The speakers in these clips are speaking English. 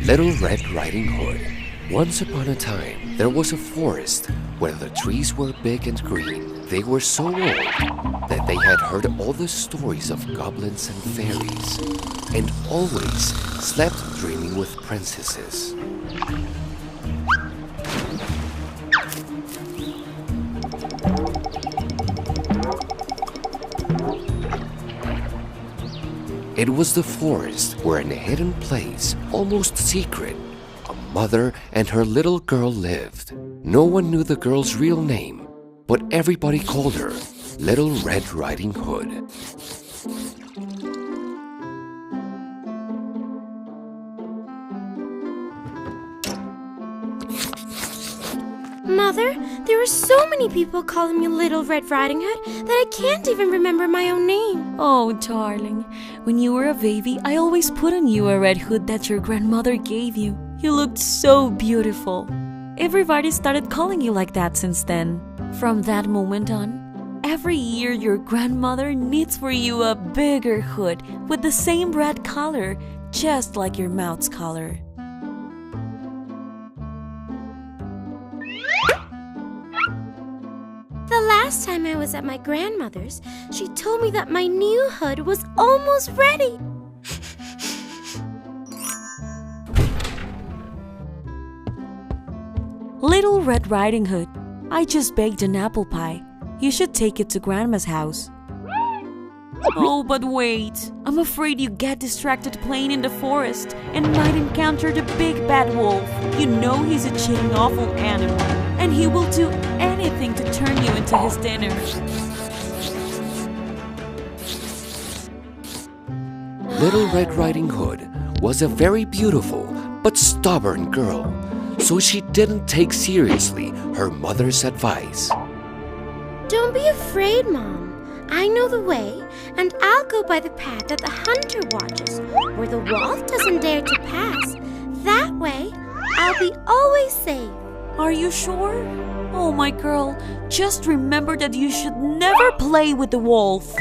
Little Red Riding Hood. Once upon a time, there was a forest where the trees were big and green. They were so old that they had heard all the stories of goblins and fairies, and always slept dreaming with princesses. It was the forest where, in a hidden place, almost secret, a mother and her little girl lived. No one knew the girl's real name, but everybody called her Little Red Riding Hood. Mother, there are so many people calling me Little Red Riding Hood that I can't even remember my own name. Oh, darling, when you were a baby, I always put on you a red hood that your grandmother gave you. You looked so beautiful. Everybody started calling you like that since then. From that moment on, every year your grandmother knits for you a bigger hood with the same red color, just like your mouth's color. The last time I was at my grandmother's, she told me that my new hood was almost ready. Little Red Riding Hood, I just baked an apple pie. You should take it to Grandma's house. Oh, but wait. I'm afraid you get distracted playing in the forest and might encounter the big bad wolf. You know he's a cheating, awful animal, and he will do anything to turn you into his dinner. Little Red Riding Hood was a very beautiful but stubborn girl, so she didn't take seriously her mother's advice. Don't be afraid, Mom. I know the way, and I'll go by the path that the hunter watches, where the wolf doesn't dare to pass. That way, I'll be always safe. Are you sure? Oh, my girl, just remember that you should never play with the wolf.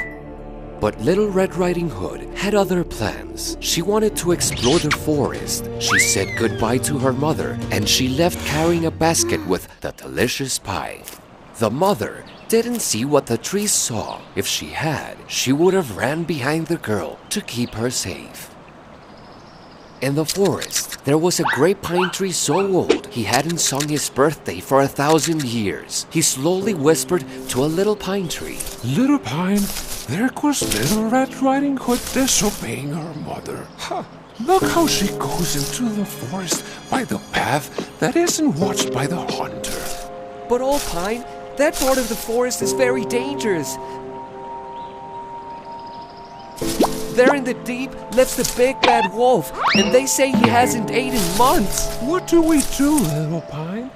But Little Red Riding Hood had other plans. She wanted to explore the forest. She said goodbye to her mother, and she left carrying a basket with the delicious pie. The mother didn't see what the trees saw. If she had, she would have ran behind the girl to keep her safe. In the forest, there was a great pine tree so old he hadn't sung his birthday for 1,000 years. He slowly whispered to a little pine tree. Little Pine, there goes Little Red Riding Hood disobeying her mother. Ha! Look how she goes into the forest by the path that isn't watched by the hunter. But Old Pine, that part of the forest is very dangerous. There in the deep lives the big bad wolf, and they say he hasn't ate in months. What do we do, Little Pine?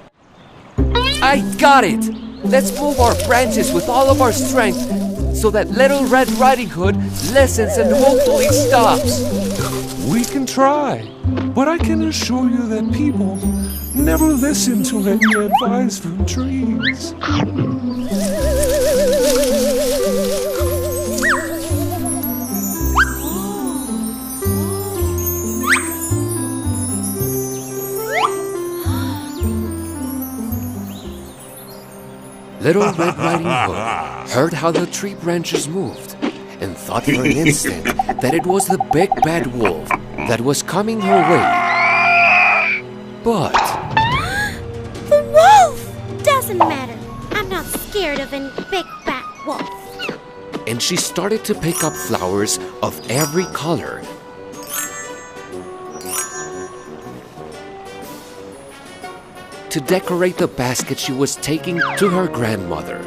I got it! Let's move our branches with all of our strength so that Little Red Riding Hood listens and hopefully stops. We can try, but I can assure you that people never listen to any advice from trees. Little Red Riding Hood heard how the tree branches moved and thought for an instant that it was the big bad wolf that was coming her way. But The wolf! Doesn't matter. I'm not scared of any big bad wolf. and she started to pick up flowers of every color. To decorate the basket she was taking to her grandmother.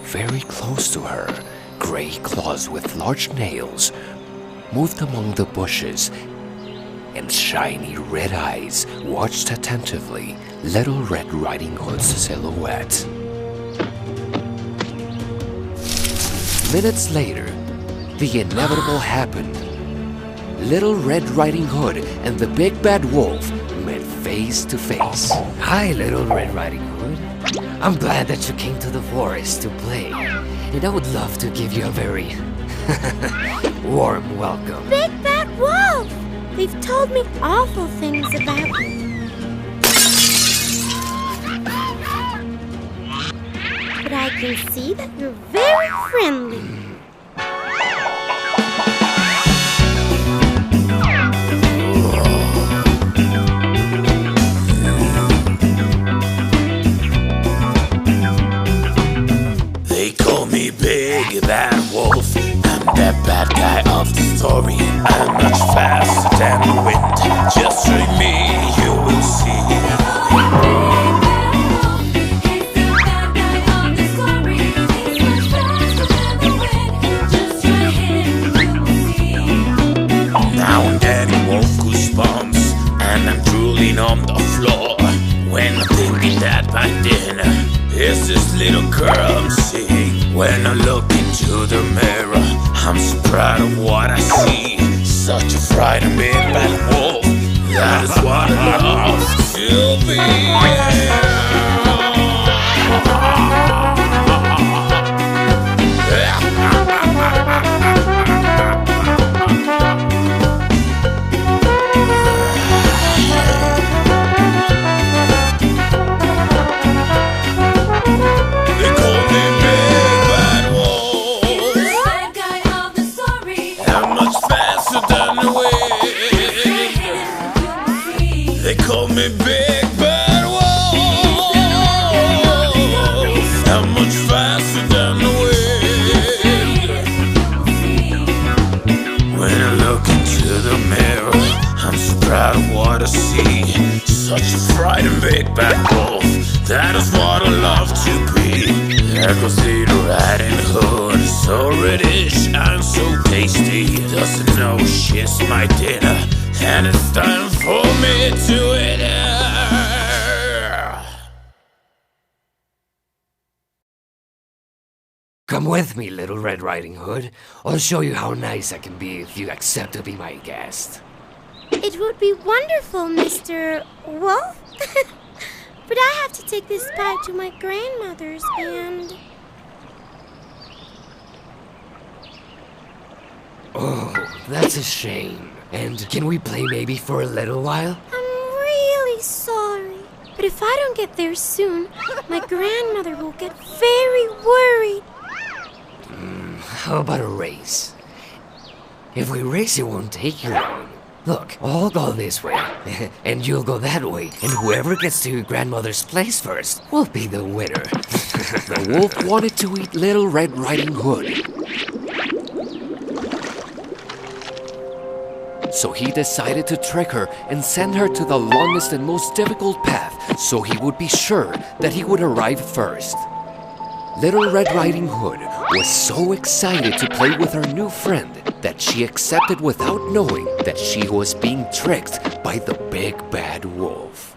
Very close to her, gray claws with large nails moved among the bushes, and shiny red eyes watched attentively Little Red Riding Hood's silhouette. Minutes later, the inevitable happened. Little Red Riding Hood and the big bad wolf met face to face. Hi, Little Red Riding Hood. I'm glad that you came to the forest to play, and I would love to give you a very warm welcome. Big bad wolf! They've told me awful things about you. But I can see that you're very friendly. They call me Big Bad Wolf. I'm that bad guy of the story. I'm much faster than the wind. Just read me, you will see. Now I'm getting wolf goosebumps, and I'm drooling on the floor. When I'm thinking that back then, it's this little girl I'm seeing. When I look into the mirror, I'm so proud of what I see. Such a frightened big bad wolf. That is what I love to be. They call me Big Bad Wolf. I'm much faster than the wind. When I look into the mirror, I'm so proud of what I see. Such a frightened Big Bad Wolf. That is what I love to be. There goes Little Riding Hood, so British and so tasty. Doesn't know she's my dinner, and it's time for me to eat her. Come with me, Little Red Riding Hood. I'll show you how nice I can be if you accept to be my guest. It would be wonderful, Mr. Wolf. But I have to take this pie to my grandmother's and... Oh, that's a shame. And can we play maybe for a little while? I'm really sorry. But if I don't get there soon, my grandmother will get very worried. How about a race? If we race, it won't take you long. Look, I'll go this way, and you'll go that way, and whoever gets to your grandmother's place first will be the winner. The wolf wanted to eat Little Red Riding Hood. So he decided to trick her and send her to the longest and most difficult path so he would be sure that he would arrive first. Little Red Riding Hood was so excited to play with her new friend that she accepted without knowing that she was being tricked by the Big Bad Wolf.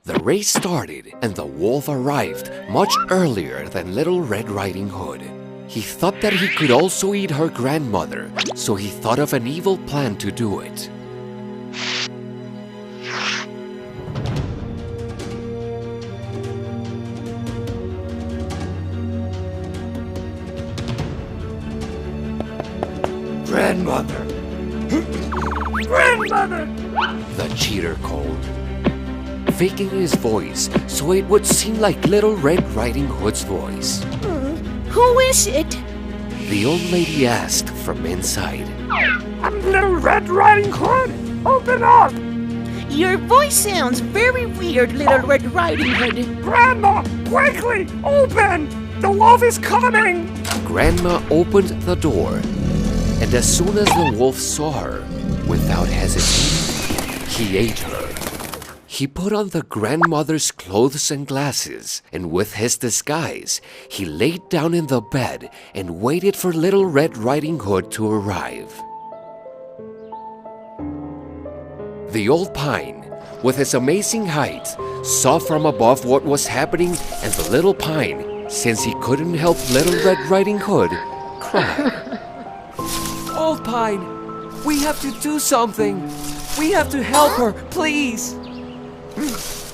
The race started and the wolf arrived much earlier than Little Red Riding Hood. He thought that he could also eat her grandmother, so he thought of an evil plan to do it. Grandmother! Grandmother! The cheater called, faking his voice so it would seem like Little Red Riding Hood's voice. Who is it? The old lady asked from inside. I'm Little Red Riding Hood! Open up! Your voice sounds very weird, Little Red Riding Hood. Grandma, quickly, open! The wolf is coming! Grandma opened the door, and as soon as the wolf saw her, without hesitating, he ate her. He put on the grandmother's clothes and glasses, and with his disguise, he laid down in the bed and waited for Little Red Riding Hood to arrive. The old pine, with his amazing height, saw from above what was happening, and the little pine, since he couldn't help Little Red Riding Hood, cried. Old Pine, we have to do something. We have to help her, please.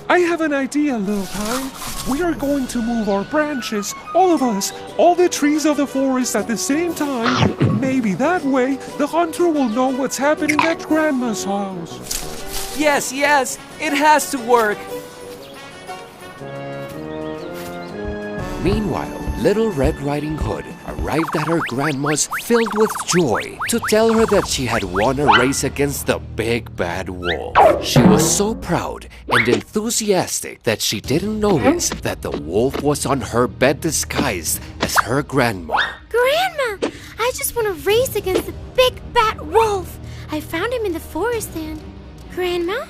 I have an idea, Little Pine. We are going to move our branches, all of us, all the trees of the forest at the same time. Maybe that way the hunter will know what's happening at Grandma's house. Yes, yes, it has to work. Meanwhile, Little Red Riding Hood arrived at her grandma's filled with joy to tell her that she had won a race against the big bad wolf. She was so proud and enthusiastic that she didn't notice that the wolf was on her bed disguised as her grandma. Grandma, I just won a race against the big bad wolf. I found him in the forest and... Grandma,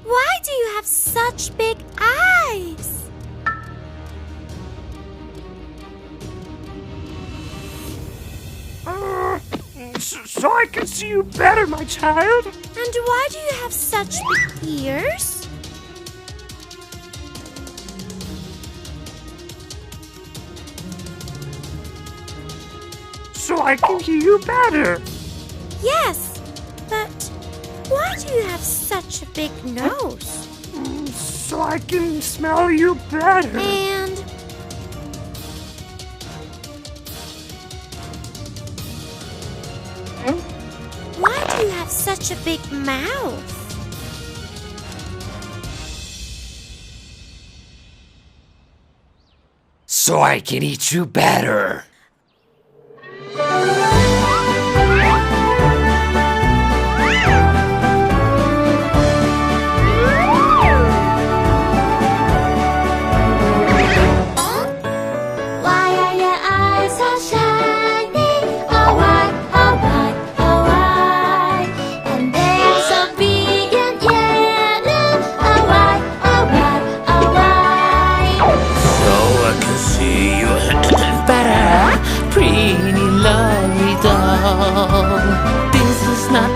why do you have such big eyes? So I can see you better, my child. And why do you have such big ears? So I can hear you better. Yes, but why do you have such a big nose? So I can smell you better. And why do you have such a big mouth? So I can eat you better.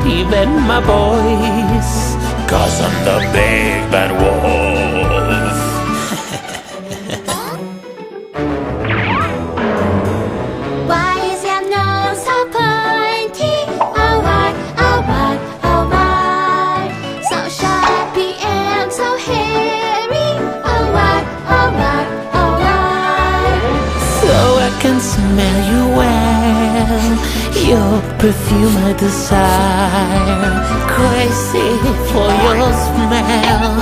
Even my voice, 'cause I'm the big bad wolf. Why is your nose so pointy? Oh why, oh why, oh why? So sharpy and so hairy. Oh why, oh why, oh why? So I can smell you well. Your perfume I desire. Crazy for your smell,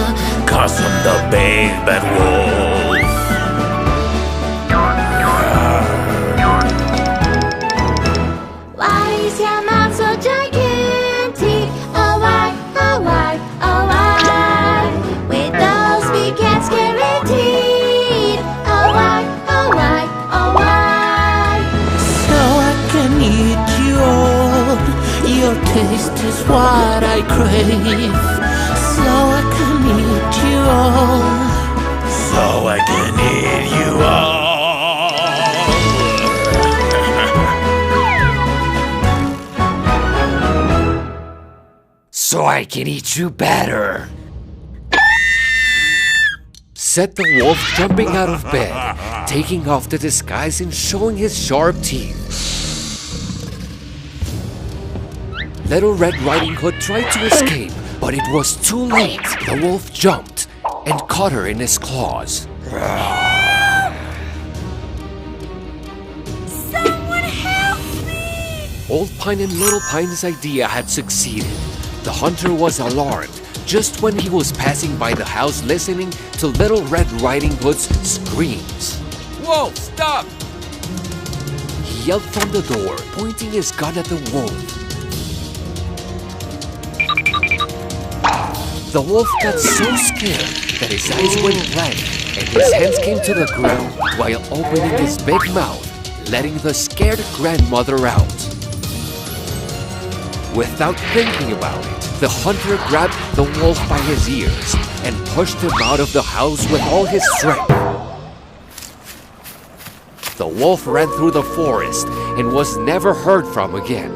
'cause I'm the big bad wolf. Why is your mouth so gigantic? Oh why, oh why, oh why? With those big and scary teeth. Oh why, oh why, oh why? So I can eat you all. Your taste is what I crave. So I can eat you all. So I can eat you all. So I can eat you better. Said the wolf, jumping out of bed, taking off the disguise and showing his sharp teeth. Little Red Riding Hood tried to escape, but it was too late. The wolf jumped and caught her in his claws. Someone help me! Old Pine and Little Pine's idea had succeeded. The hunter was alarmed just when he was passing by the house listening to Little Red Riding Hood's screams. Whoa, stop! He yelled from the door, pointing his gun at the wolf. The wolf got so scared that his eyes went blank and his hands came to the ground while opening his big mouth, letting the scared grandmother out. Without thinking about it, the hunter grabbed the wolf by his ears and pushed him out of the house with all his strength. The wolf ran through the forest and was never heard from again.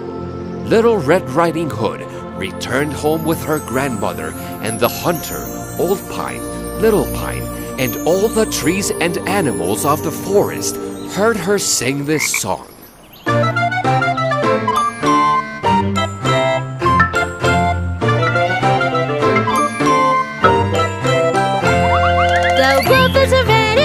Little Red Riding Hood returned home with her grandmother, and the hunter, Old Pine, Little Pine, and all the trees and animals of the forest heard her sing this song. The wolf is ready.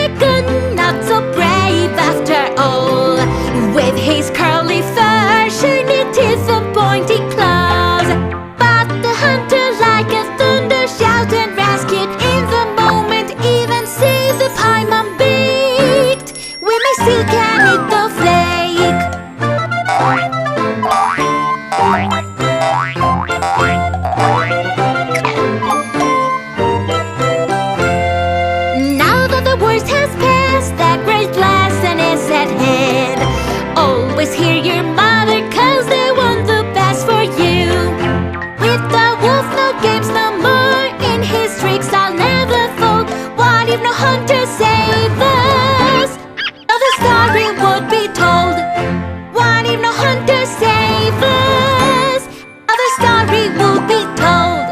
Now that the worst has passed, that great lesson is at hand. Always hear your mother, 'cause they want the best for you. With the wolf, no games, no more. In his tricks, I'll never fall. What if no hunter save us? Now the story would be told. What if no hunter save us? Now the story would be told.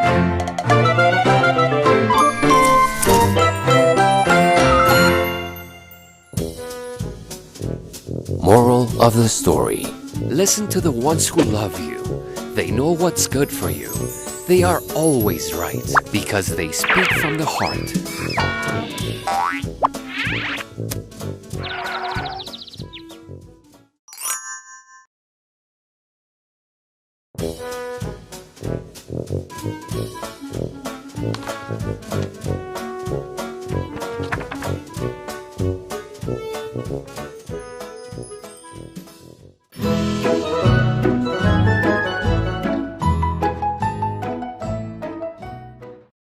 Moral of the story: listen to the ones who love you. They know what's good for you. They are always right because they speak from the heart.